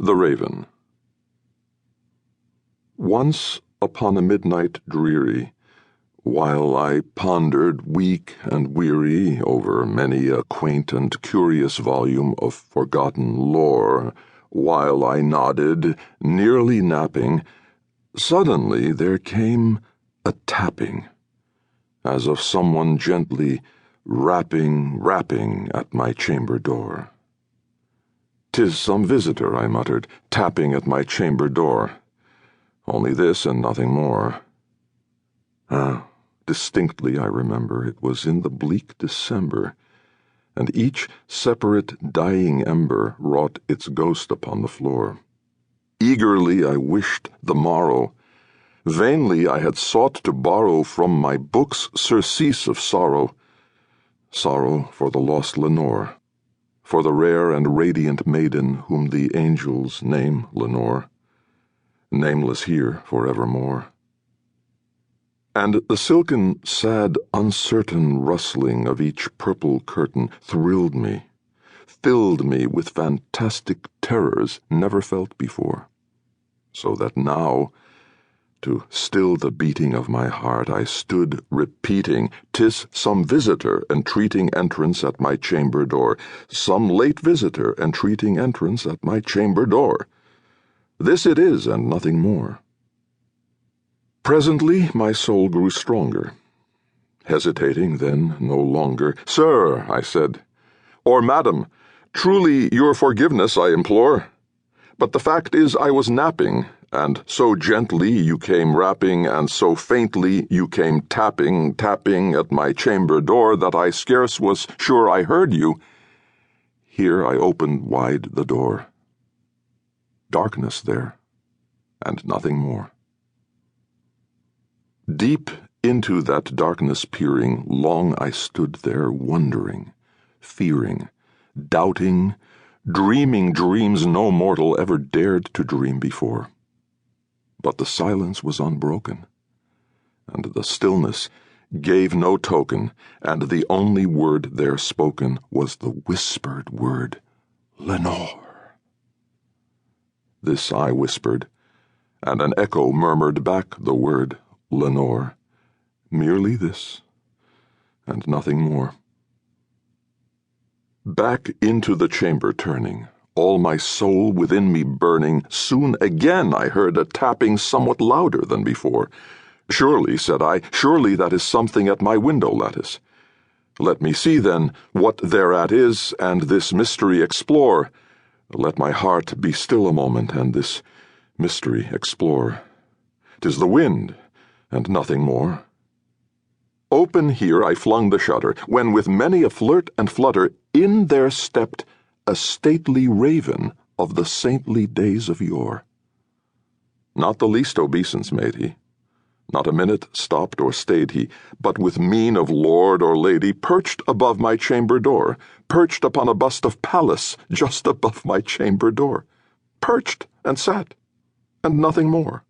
The Raven. Once upon a midnight dreary, while I pondered weak and weary over many a quaint and curious volume of forgotten lore, while I nodded, nearly napping, suddenly there came a tapping, as of someone gently rapping at my chamber door. "'Tis some visitor," I muttered, "tapping at my chamber door. Only this and nothing more." Distinctly I remember it was in the bleak December, and each separate dying ember wrought its ghost upon the floor. Eagerly I wished the morrow. Vainly I had sought to borrow from my books surcease of sorrow for the lost Lenore, for the rare and radiant maiden whom the angels name Lenore, nameless here forevermore. And the silken, sad, uncertain rustling of each purple curtain thrilled me, filled me with fantastic terrors never felt before, so that now, to still the beating of my heart, I stood repeating, "'Tis some visitor entreating entrance at my chamber door, some late visitor entreating entrance at my chamber door. This it is, and nothing more." Presently my soul grew stronger, hesitating then no longer. "Sir," I said, "or Madam, truly your forgiveness I implore. But the fact is I was napping, and so gently you came rapping, and so faintly you came tapping at my chamber door, that I scarce was sure I heard you." Here I opened wide the door. Darkness there, and nothing more. Deep into that darkness peering, long I stood there wondering, fearing, doubting, dreaming dreams no mortal ever dared to dream before. But the silence was unbroken, and the stillness gave no token, and the only word there spoken was the whispered word, "Lenore." This I whispered, and an echo murmured back the word, "Lenore." Merely this, and nothing more. Back into the chamber turning, all my soul within me burning, soon again I heard a tapping somewhat louder than before. "Surely," said I, "surely that is something at my window lattice. Let me see, then, what thereat is, and this mystery explore. Let my heart be still a moment, and this mystery explore. 'Tis the wind, and nothing more." Open here I flung the shutter, when with many a flirt and flutter in there stepped a stately raven of the saintly days of yore. Not the least obeisance made he, not a minute stopped or stayed he, but with mien of lord or lady perched above my chamber door, perched upon a bust of Pallas just above my chamber door, perched and sat, and nothing more.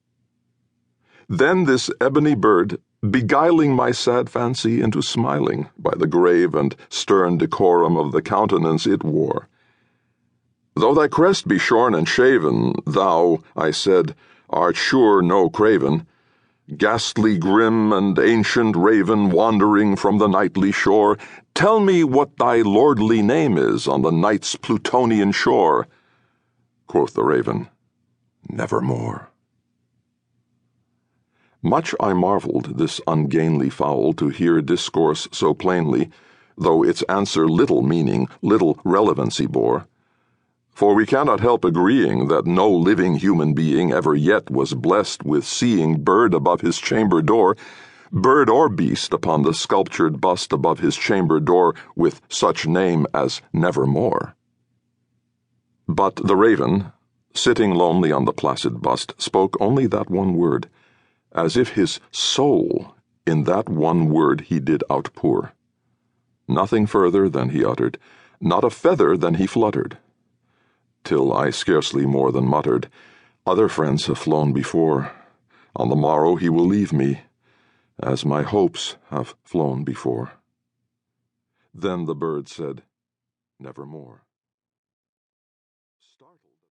Then this ebony bird, beguiling my sad fancy into smiling by the grave and stern decorum of the countenance it wore. "Though thy crest be shorn and shaven, thou," I said, "art sure no craven. Ghastly grim and ancient raven wandering from the nightly shore, tell me what thy lordly name is on the night's Plutonian shore." Quoth the raven, "Nevermore." Much I marvelled this ungainly fowl to hear discourse so plainly, though its answer little meaning, little relevancy bore. For we cannot help agreeing that no living human being ever yet was blessed with seeing bird above his chamber door, bird or beast upon the sculptured bust above his chamber door, with such name as Nevermore. But the raven, sitting lonely on the placid bust, spoke only that one word, as if his soul in that one word he did outpour. Nothing further than he uttered, not a feather than he fluttered, till I scarcely more than muttered, "Other friends have flown before. On the morrow he will leave me, as my hopes have flown before." Then the bird said, "Nevermore."